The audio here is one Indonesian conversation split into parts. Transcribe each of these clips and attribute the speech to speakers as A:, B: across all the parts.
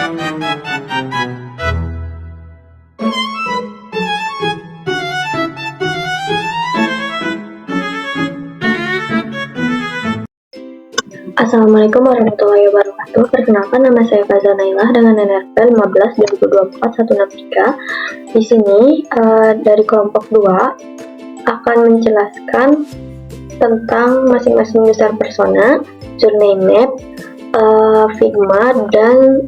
A: Assalamualaikum warahmatullahi wabarakatuh. Perkenalkan, nama saya Faza Nailah dengan NRP 15/2024-163. Di sini dari kelompok 2 akan menjelaskan tentang masing-masing user persona, journey map, Figma, dan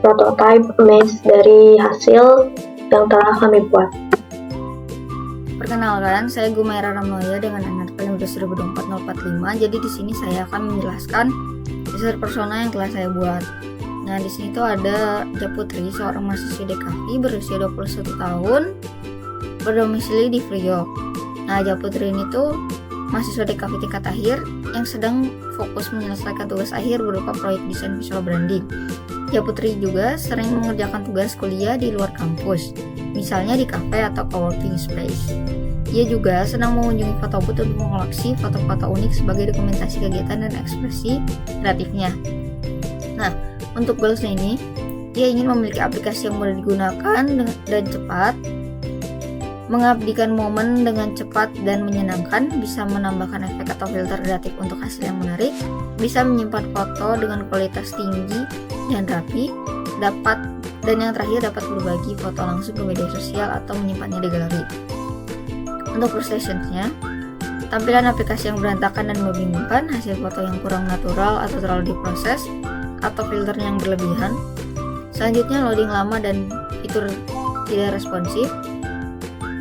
A: prototype mesh dari hasil yang telah kami buat.
B: Perkenalkan, saya Gumaira Ramloya dengan NRP 15/2024-045. Jadi di sini saya akan menjelaskan user persona yang telah saya buat. Nah, di sini tuh ada Japutri, seorang mahasiswi DKV berusia 21 tahun, berdomisili di Priok. Nah, Japutri ini tuh mahasiswa DKV tingkat akhir yang sedang fokus menyelesaikan tugas akhir berupa proyek desain visual branding. Japutri juga sering mengerjakan tugas kuliah di luar kampus, misalnya di kafe atau coworking space. Ia juga senang mengunjungi foto booth untuk mengoleksi foto-foto unik sebagai dokumentasi kegiatan dan ekspresi kreatifnya. Nah, untuk goalsnya ini, ia ingin memiliki aplikasi yang mudah digunakan dan cepat, mengabdikan momen dengan cepat dan menyenangkan, bisa menambahkan efek atau filter kreatif untuk hasil yang menarik, bisa menyimpan foto dengan kualitas tinggi dan rapi, dan yang terakhir dapat berbagi foto langsung ke media sosial atau menyimpannya di galeri. Untuk frustrations-nya, tampilan aplikasi yang berantakan dan membingungkan, hasil foto yang kurang natural atau terlalu diproses, atau filternya yang berlebihan. Selanjutnya, loading lama dan fitur tidak responsif,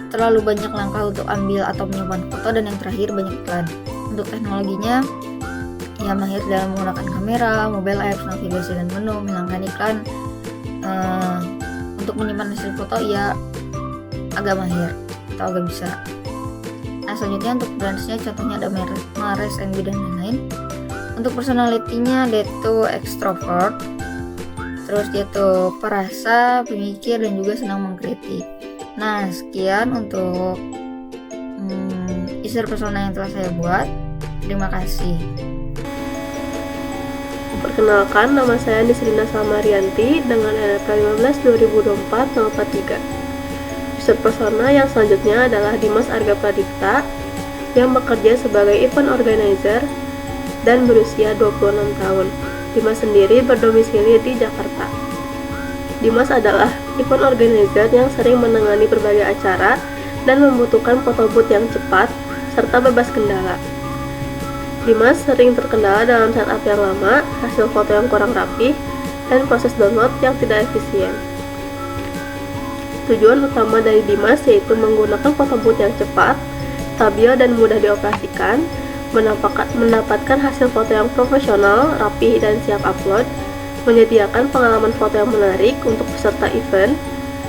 B: terlalu banyak langkah untuk ambil atau menyimpan foto, dan yang terakhir banyak iklan. Untuk teknologinya, ia mahir dalam menggunakan kamera, mobile apps, navigasi dan menu, menghilangkan iklan. Untuk menyimpan hasil foto ia agak mahir atau agak bisa. Nah, selanjutnya untuk brands-nya contohnya ada Mares, NB dan lain-lain. Untuk personality-nya dia tuh extrovert, terus dia tuh perasa, pemikir, dan juga senang mengkritik. Nah, sekian untuk user persona yang telah saya buat. Terima kasih.
C: Perkenalkan, nama saya Nisrina Salmarianti dengan NRP 15/2024-043. User persona yang selanjutnya adalah Dimas Arga Pradipta yang bekerja sebagai event organizer dan berusia 26 tahun. Dimas sendiri berdomisili di Jakarta. Dimas adalah event organizer yang sering menangani berbagai acara dan membutuhkan foto booth yang cepat serta bebas kendala. Dimas sering terkendala dalam setup yang lama, hasil foto yang kurang rapi, dan proses download yang tidak efisien. Tujuan utama dari Dimas yaitu menggunakan foto booth yang cepat, stabil, dan mudah dioperasikan, mendapatkan hasil foto yang profesional, rapi, dan siap upload, menyediakan pengalaman foto yang menarik untuk peserta event,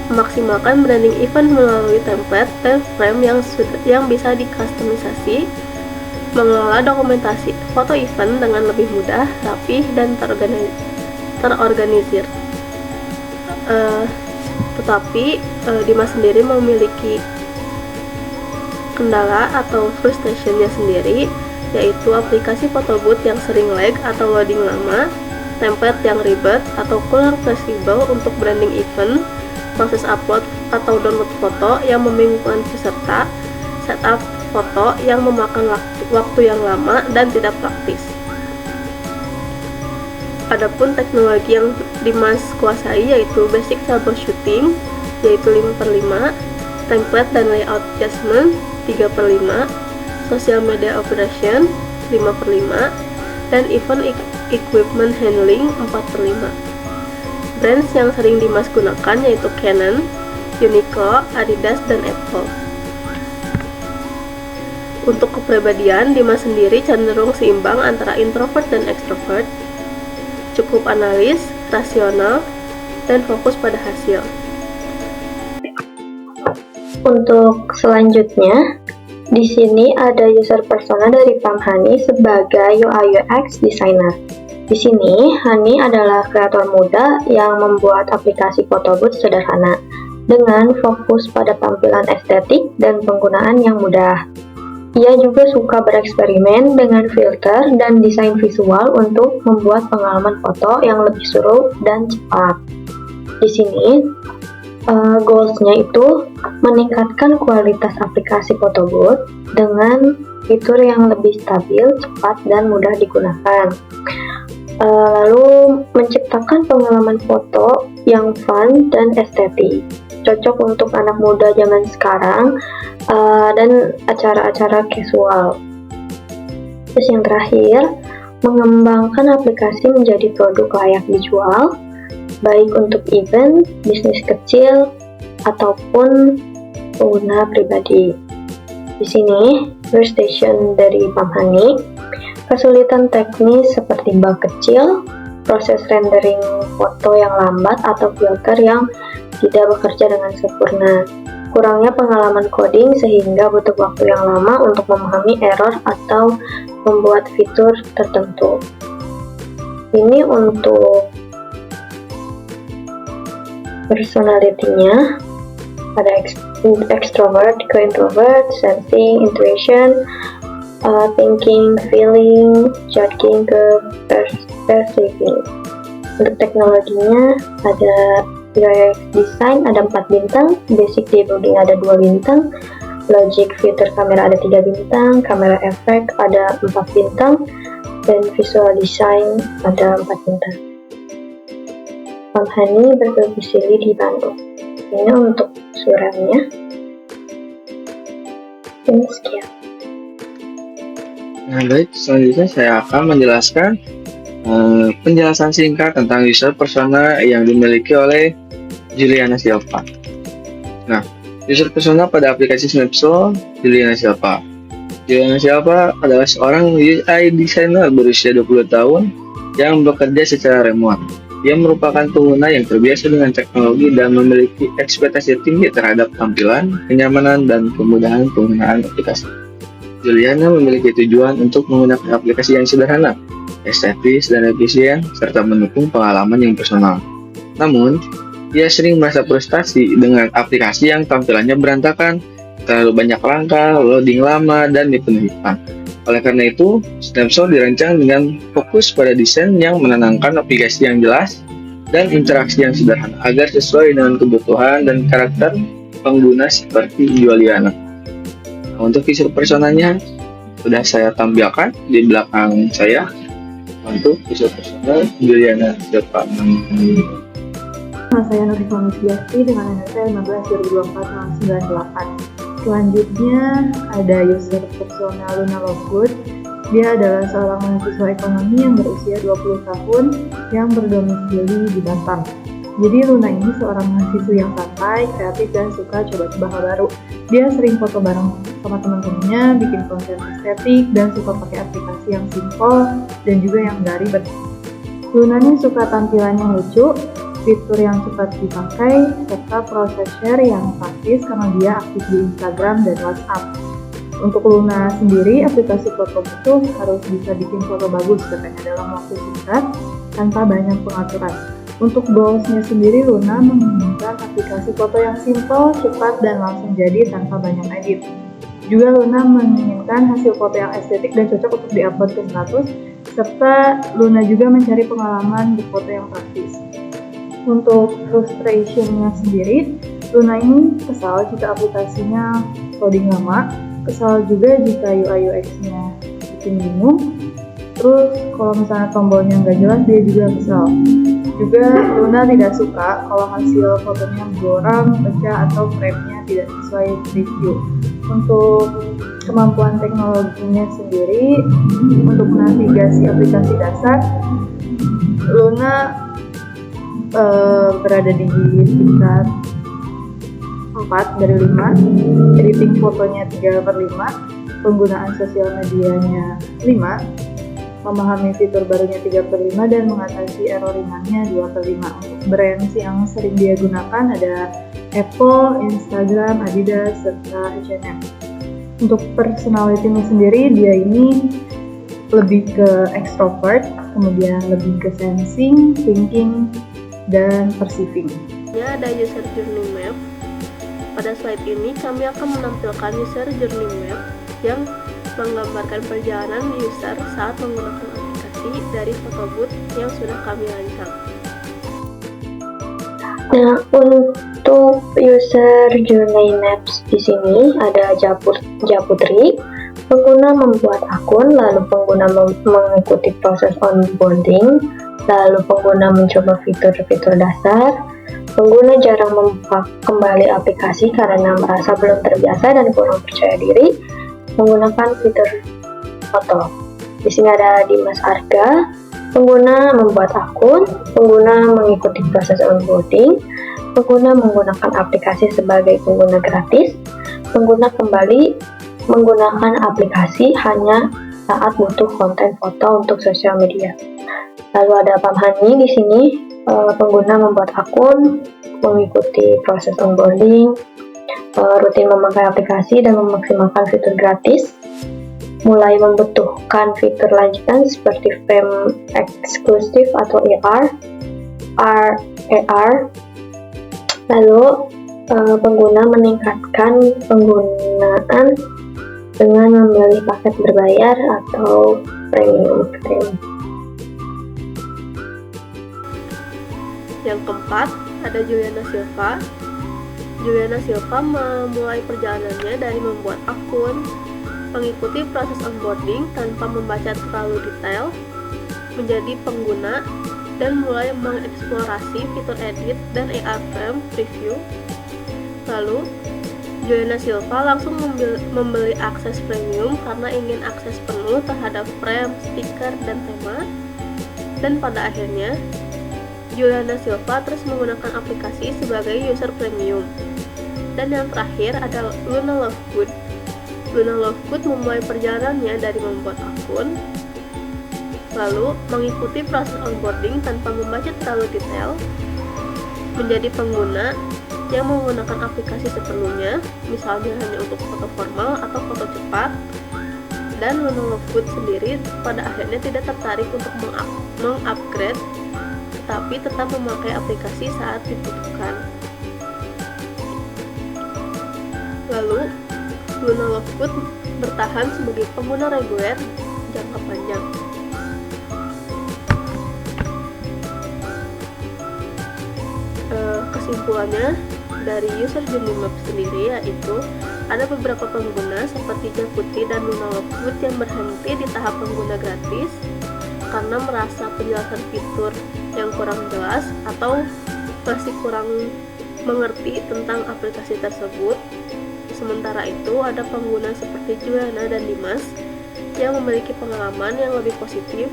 C: memaksimalkan branding event melalui template dan frame yang bisa dikustomisasi, mengelola dokumentasi foto event dengan lebih mudah, rapih, dan terorganisir. Tetapi Dimas sendiri memiliki kendala atau frustration-nya sendiri, yaitu aplikasi foto booth yang sering lag atau loading lama, template yang ribet atau kurang fleksibel untuk branding event, proses upload atau download foto yang membingungkan peserta, setup foto yang memakan waktu yang lama dan tidak praktis. Adapun teknologi yang Dimas kuasai yaitu basic troubleshooting yaitu 5/5, template dan layout adjustment 3/5, social media operation 5/5, dan event equipment handling 4/5. Brands yang sering Dimas gunakan yaitu Canon, Uniqlo, Adidas, dan Apple. Untuk kepribadian, Dimas sendiri cenderung seimbang antara introvert dan extrovert, cukup analis, rasional, dan fokus pada hasil.
A: Untuk selanjutnya, di sini ada user persona dari Pamhani sebagai UI/UX designer. Di sini, Hani adalah kreator muda yang membuat aplikasi foto booth sederhana dengan fokus pada tampilan estetik dan penggunaan yang mudah. Ia juga suka bereksperimen dengan filter dan desain visual untuk membuat pengalaman foto yang lebih seru dan cepat. Di sini, goals-nya itu meningkatkan kualitas aplikasi foto booth dengan fitur yang lebih stabil, cepat, dan mudah digunakan. Lalu menciptakan pengalaman foto yang fun dan estetik, cocok untuk anak muda zaman sekarang, dan acara-acara casual. Terus yang terakhir, mengembangkan aplikasi menjadi produk layak dijual, baik untuk event, bisnis kecil, ataupun pengguna pribadi. Di sini, workstation dari PampHoney, kesulitan teknis seperti bug kecil, proses rendering foto yang lambat atau filter yang tidak bekerja dengan sempurna, kurangnya pengalaman coding sehingga butuh waktu yang lama untuk memahami error atau membuat fitur tertentu. Ini untuk personality-nya, ada extrovert ke introvert, sensing, intuition, thinking, feeling, judging ke perceiving. Untuk teknologinya ada UX design ada 4 bintang, basic debugging ada 2 bintang, logic fitur kamera ada 3 bintang, kamera efek ada 4 bintang, dan visual design ada 4 bintang. PampHoney berdomisili di Bandung. Ini untuk suratnya. Ini sekian.
D: Nah, baik, selanjutnya saya akan menjelaskan penjelasan singkat tentang user persona yang dimiliki oleh Juliana Silva. Nah, user persona pada aplikasi Snapso, Juliana Silva. Juliana Silva adalah seorang UI designer berusia 20 tahun yang bekerja secara remote. Dia merupakan pengguna yang terbiasa dengan teknologi dan memiliki ekspektasi tinggi terhadap tampilan, kenyamanan, dan kemudahan penggunaan aplikasi. Juliana memiliki tujuan untuk menggunakan aplikasi yang sederhana, estetis, dan efisien, serta mendukung pengalaman yang personal. Namun, dia sering merasa frustasi dengan aplikasi yang tampilannya berantakan, terlalu banyak langkah, loading lama, dan dipenuhi spam. Oleh karena itu, Snapso dirancang dengan fokus pada desain yang menenangkan, aplikasi yang jelas, dan interaksi yang sederhana agar sesuai dengan kebutuhan dan karakter pengguna seperti Juliana. Untuk user personanya sudah saya tampilkan di belakang saya. Untuk user persona Juliana Silva.
E: Nama saya Nurifah Misbiasti dengan NPWP 15/2024/98. Selanjutnya ada user persona Luna Lovegood. Dia adalah seorang mahasiswa ekonomi yang berusia 20 tahun yang berdomisili di Batam. Jadi Luna ini seorang mahasiswa yang santai, kreatif, dan suka coba-coba hal baru. Dia sering foto bareng sama teman-temannya, bikin konten estetik, dan suka pakai aplikasi yang simple dan juga yang nggak ribet. Luna ini suka tampilan yang lucu, fitur yang cepat dipakai, serta proses share yang praktis karena dia aktif di Instagram dan WhatsApp. Untuk Luna sendiri, aplikasi foto itu harus bisa bikin foto bagus katanya dalam waktu singkat tanpa banyak pengaturan. Untuk goals-nya sendiri, Luna menginginkan aplikasi foto yang simple, cepat, dan langsung jadi tanpa banyak edit. Juga Luna menginginkan hasil foto yang estetik dan cocok untuk diupload ke status, serta Luna juga mencari pengalaman berfoto yang praktis. Untuk frustration-nya sendiri, Luna ini kesal jika aplikasinya loading lama, kesal juga jika UI UX-nya bikin bingung, terus kalau misalnya tombolnya nggak jelas dia juga kesal. Juga Luna tidak suka kalau hasil fotonya boram, pecah, atau frame-nya tidak sesuai review. Untuk kemampuan teknologinya sendiri, untuk navigasi aplikasi dasar, Luna berada di tingkat 4 dari 5, editing fotonya 3/5, penggunaan sosial medianya 5, memahami fitur barunya 3/5, dan mengatasi error ringannya 2/5. Untuk brands yang sering dia gunakan ada Apple, Instagram, Adidas, serta H&M. Untuk personality-nya sendiri, dia ini lebih ke extrovert, kemudian lebih ke sensing, thinking, dan perceiving.
C: Ya, ada user journey map. Pada slide ini kami akan menampilkan user journey map yang menggambarkan perjalanan user saat menggunakan aplikasi dari photobooth yang sudah kami rancang.
A: Nah, untuk user journey maps di sini ada Japutri. Pengguna membuat akun, lalu pengguna mengikuti proses onboarding, lalu pengguna mencoba fitur-fitur dasar. Pengguna jarang membuka kembali aplikasi karena merasa belum terbiasa dan kurang percaya diri menggunakan fitur foto. Di sini ada Dimas Arga. Pengguna membuat akun, pengguna mengikuti proses onboarding, pengguna menggunakan aplikasi sebagai pengguna gratis, pengguna kembali menggunakan aplikasi hanya saat butuh konten foto untuk sosial media. Lalu ada Pamhani di sini, pengguna membuat akun, mengikuti proses onboarding, rutin memakai aplikasi dan memaksimalkan fitur gratis, mulai membutuhkan fitur lanjutan seperti frame eksklusif atau AR. Lalu pengguna meningkatkan penggunaan dengan memilih paket berbayar atau premium.
C: Yang keempat, ada Juliana Silva. Juliana Silva memulai perjalanannya dari membuat akun, mengikuti proses onboarding tanpa membaca terlalu detail, menjadi pengguna, dan mulai mengeksplorasi fitur edit dan AR frame preview. Lalu, Juliana Silva langsung membeli akses premium karena ingin akses penuh terhadap frame, stiker, dan tema. Dan pada akhirnya, Juliana Silva terus menggunakan aplikasi sebagai user premium. Dan yang terakhir ada Luna Lovegood. Luna Lovegood memulai perjalanannya dari membuat akun, lalu mengikuti proses onboarding tanpa membaca terlalu detail, menjadi pengguna yang menggunakan aplikasi seperlunya, misalnya hanya untuk foto formal atau foto cepat. Dan Luna Lovegood sendiri pada akhirnya tidak tertarik untuk mengupgrade, tetapi tetap memakai aplikasi saat dibutuhkan. Lalu, Luna Lovegood bertahan sebagai pengguna reguler jangka panjang. Kesimpulannya, dari user journey map sendiri yaitu ada beberapa pengguna seperti Japutri dan Luna Lovegood yang berhenti di tahap pengguna gratis karena merasa penjelasan fitur yang kurang jelas atau masih kurang mengerti tentang aplikasi tersebut. Sementara itu ada pengguna seperti Juliana dan Dimas yang memiliki pengalaman yang lebih positif.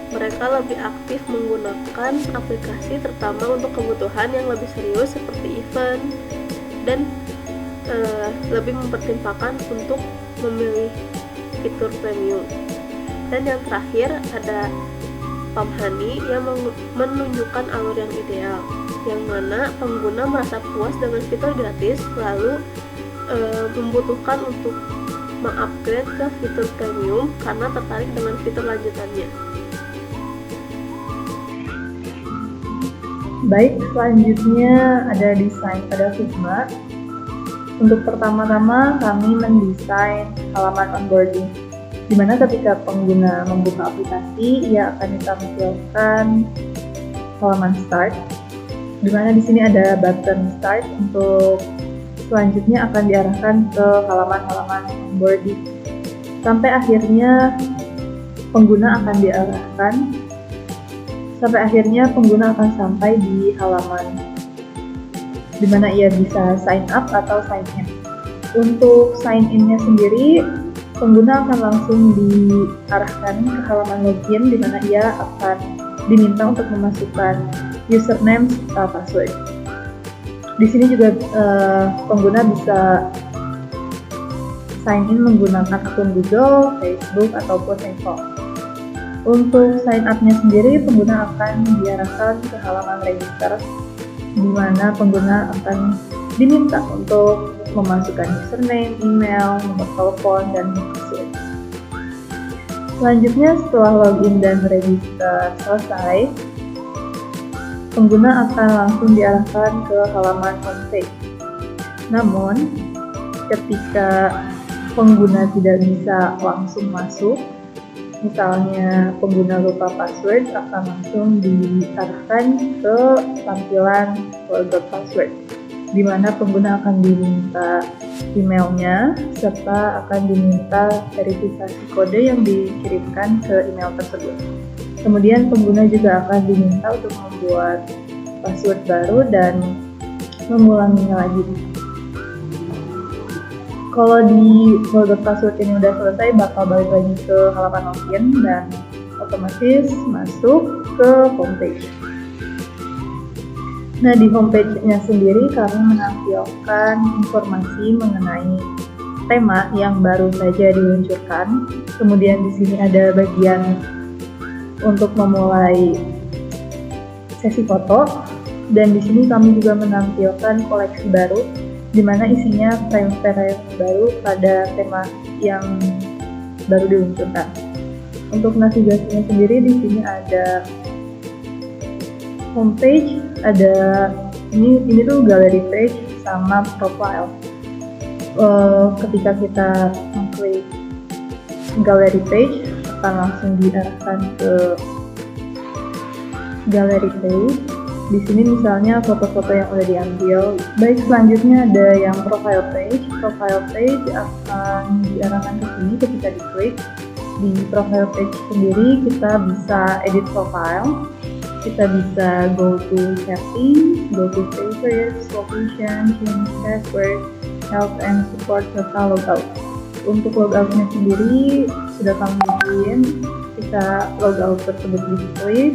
C: Mereka lebih aktif menggunakan aplikasi terutama untuk kebutuhan yang lebih serius seperti event dan lebih mempertimbangkan untuk memilih fitur premium. Dan yang terakhir ada Pamhani yang menunjukkan alur yang ideal, yang mana pengguna merasa puas dengan fitur gratis lalu membutuhkan untuk mengupgrade ke fitur premium karena tertarik dengan fitur lanjutannya.
E: Baik, selanjutnya ada desain pada Figma. Untuk pertama-tama kami mendesain halaman onboarding, di mana ketika pengguna membuka aplikasi, ia akan ditampilkan halaman start, di mana di sini ada button start untuk selanjutnya akan diarahkan ke halaman-halaman onboarding. Sampai akhirnya pengguna akan sampai di halaman di mana ia bisa sign up atau sign in. Untuk sign in-nya sendiri, pengguna akan langsung diarahkan ke halaman login di mana ia akan diminta untuk memasukkan username serta password. Di sini juga pengguna bisa sign in menggunakan akun Google, Facebook, ataupun Apple. Untuk sign up-nya sendiri, pengguna akan diarahkan ke halaman register, di mana pengguna akan diminta untuk memasukkan username, email, nomor telepon, dan password. Selanjutnya, setelah login dan register selesai, pengguna akan langsung diarahkan ke halaman homepage. Namun, ketika pengguna tidak bisa langsung masuk. Misalnya pengguna lupa password akan langsung diarahkan ke tampilan forgot password, di mana pengguna akan diminta emailnya serta akan diminta verifikasi kode yang dikirimkan ke email tersebut. Kemudian pengguna juga akan diminta untuk membuat password baru dan mengulanginya lagi. Kalau di forgot password ini udah selesai, bakal balik lagi ke halaman login dan otomatis masuk ke homepage. Nah, di homepage-nya sendiri kami menampilkan informasi mengenai tema yang baru saja diluncurkan. Kemudian di sini ada bagian untuk memulai sesi foto, dan di sini kami juga menampilkan koleksi baru, di mana isinya frame-frame baru pada tema yang baru diluncurkan. Untuk navigasinya sendiri di sini ada homepage, ada ini tuh gallery page sama profile. Ketika kita mengklik gallery page, akan langsung diarahkan ke gallery page. Di sini misalnya foto-foto yang udah diambil. Baik, selanjutnya ada yang profile page. Profile page akan diarahkan ke sini ketika diklik. Di profile page sendiri kita bisa edit profile. Kita bisa go to settings, go to favorites, location, change password, help and support serta logout. Untuk logoutnya sendiri sudah kami bikin. Ketika logout tersebut diklik,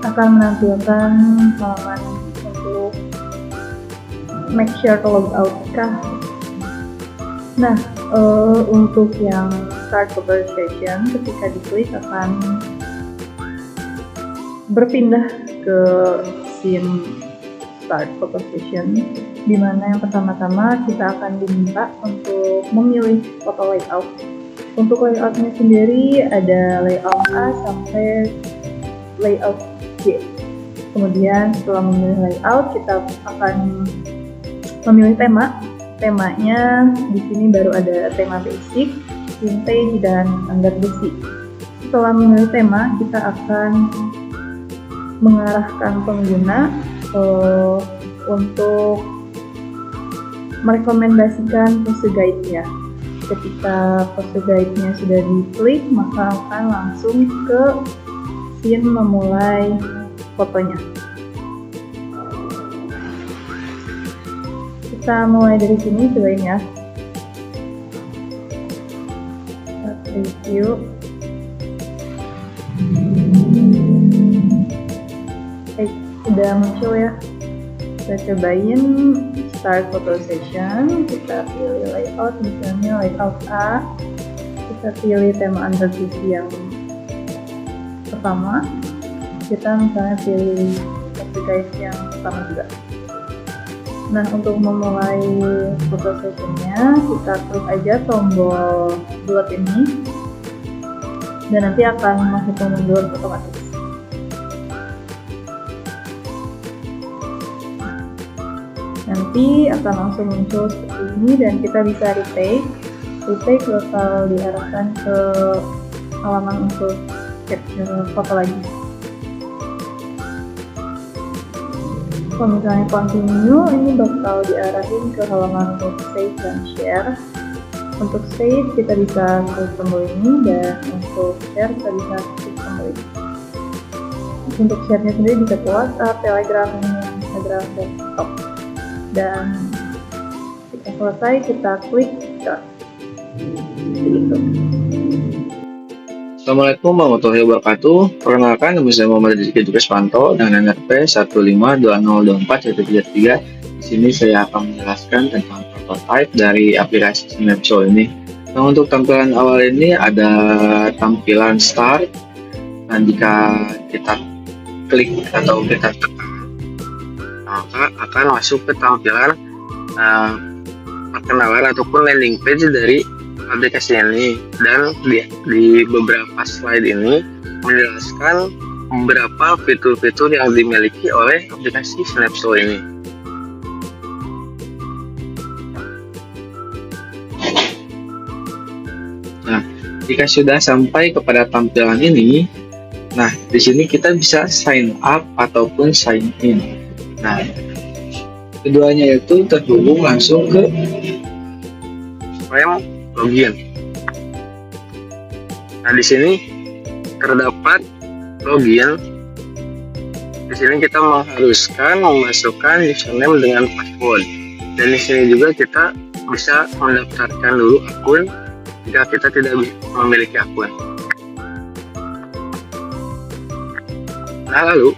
E: akan menampilkan halaman untuk make sure to logout kah. Nah, untuk yang start conversation, ketika diklik akan berpindah ke scene start conversation, di mana yang pertama-tama kita akan diminta untuk memilih foto layout. Untuk layoutnya sendiri ada layout A sampai layout G. Kemudian setelah memilih layout, kita akan memilih tema. Temanya di sini baru ada tema basic, vintage, dan standar besi. Setelah memilih tema, kita akan mengarahkan pengguna untuk merekomendasikan pose guide-nya. Ketika pose guide-nya sudah diklik, maka akan langsung ke scene memulai fotonya. Kita mulai dari sini, cobain ya. Kita preview. Udah muncul ya. Kita cobain start photo session. Kita pilih layout, misalnya layout A. Kita pilih tema under visi yang pertama. Kita misalnya pilih photo guide yang pertama juga. Nah, untuk memulai foto sessionnya, kita klik aja tombol bulat ini, dan nanti akan masuk ke mundur otomatis. Nanti akan langsung muncul seperti ini, dan kita bisa retake. Retake bakal diarahkan ke halaman untuk capture foto lagi. Kalau misalnya continue, ini bakal diarahin ke halaman untuk save dan share. Untuk save kita bisa klik tombol ini, dan untuk share kita bisa klik tombol ini. Untuk share-nya sendiri bisa ke WhatsApp, Telegram, Instagram, dan TikTok. Dan ketika selesai kita klik start. Begitu.
D: Assalamualaikum warahmatullahi wabarakatuh. Perkenalkan, nama saya Muhammad Rizky Kriswanto dengan NRP 152204133. Di sini saya akan menjelaskan tentang prototype dari aplikasi Snapshot ini. Nah, untuk tampilan awal ini ada tampilan start. Nah, jika kita klik atau kita tekan, maka akan masuk ke tampilan perkenalan ataupun landing page dari aplikasi ini, dan di beberapa slide ini menjelaskan beberapa fitur-fitur yang dimiliki oleh aplikasi Snapshot ini. Jika sudah sampai kepada tampilan ini, nah di sini kita bisa sign up ataupun sign in. Nah, keduanya itu terhubung langsung ke frame login. Nah, di sini terdapat login. Di sini kita mengharuskan memasukkan username dengan password. Dan di sini juga kita bisa mendaftarkan dulu akun jika kita tidak memiliki akun. Nah, lalu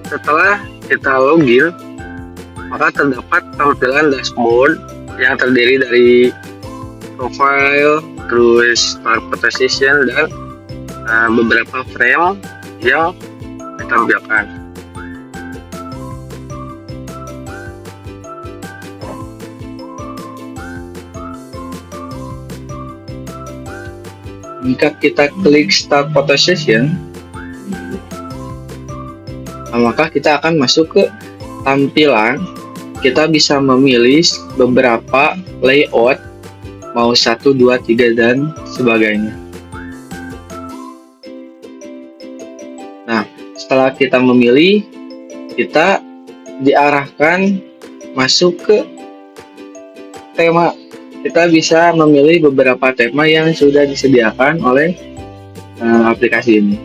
D: setelah kita login, maka terdapat tampilan dashboard yang terdiri dari profile, terus start photo session, dan beberapa frame yang ditampilkan. Jika kita klik start photo session, maka kita akan masuk ke tampilan. Kita bisa memilih beberapa layout, mau 1, 2, 3, dan sebagainya. Nah, setelah kita memilih, kita diarahkan masuk ke tema. Kita bisa memilih beberapa tema yang sudah disediakan oleh aplikasi ini.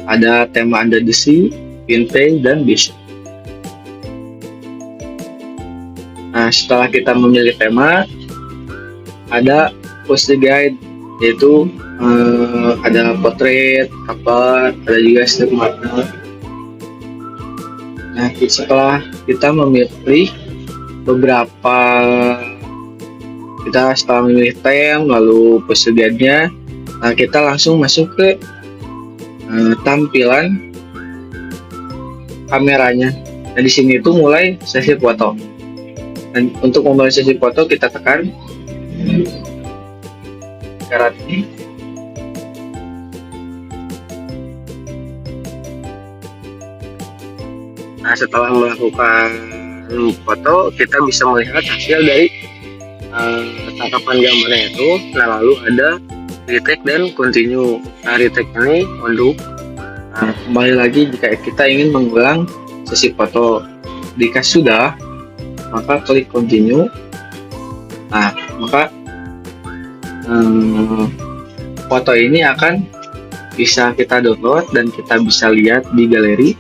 D: Ada tema Under the Sea, Vintage, dan Beach. Nah, setelah kita memilih tema, ada post guide, yaitu ada portrait, cover, ada juga strip marker. Nah, setelah kita memilih beberapa, kita setelah memilih theme lalu post guide-nya, nah kita langsung masuk ke tampilan kameranya. Nah, di sini itu mulai sesi foto. Dan untuk memulai sesi foto kita tekan syarat ini. Nah, setelah melakukan foto, kita bisa melihat hasil dari tangkapan gambarnya itu. Nah, lalu ada retake dan continue. Nah, retake ini untuk kembali lagi jika kita ingin mengulang sesi foto. Jika sudah, maka klik continue. Nah, maka foto ini akan bisa kita download dan kita bisa lihat di galeri,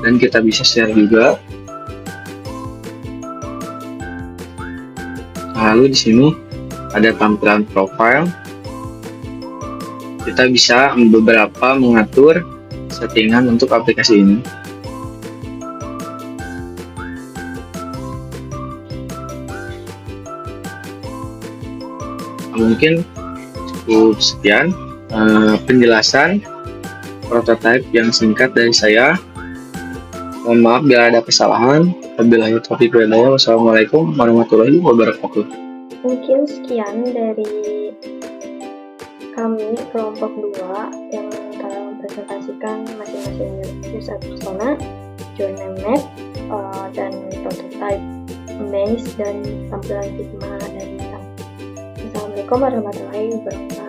D: dan kita bisa share juga. Lalu di sini ada tampilan profile. Kita bisa beberapa mengatur settingan untuk aplikasi ini. Mungkin cukup sekian penjelasan prototype yang singkat dari saya. Mohon maaf bila ada kesalahan. Wabillahi taufiq wal hidayah. Wassalamualaikum warahmatullahi wabarakatuh.
A: Mungkin sekian dari kami kelompok 2 yang telah mempresentasikan masing-masing user persona, journey map, dan prototype maze dan tampilan Figma dari kami. Assalamualaikum warahmatullahi wabarakatuh.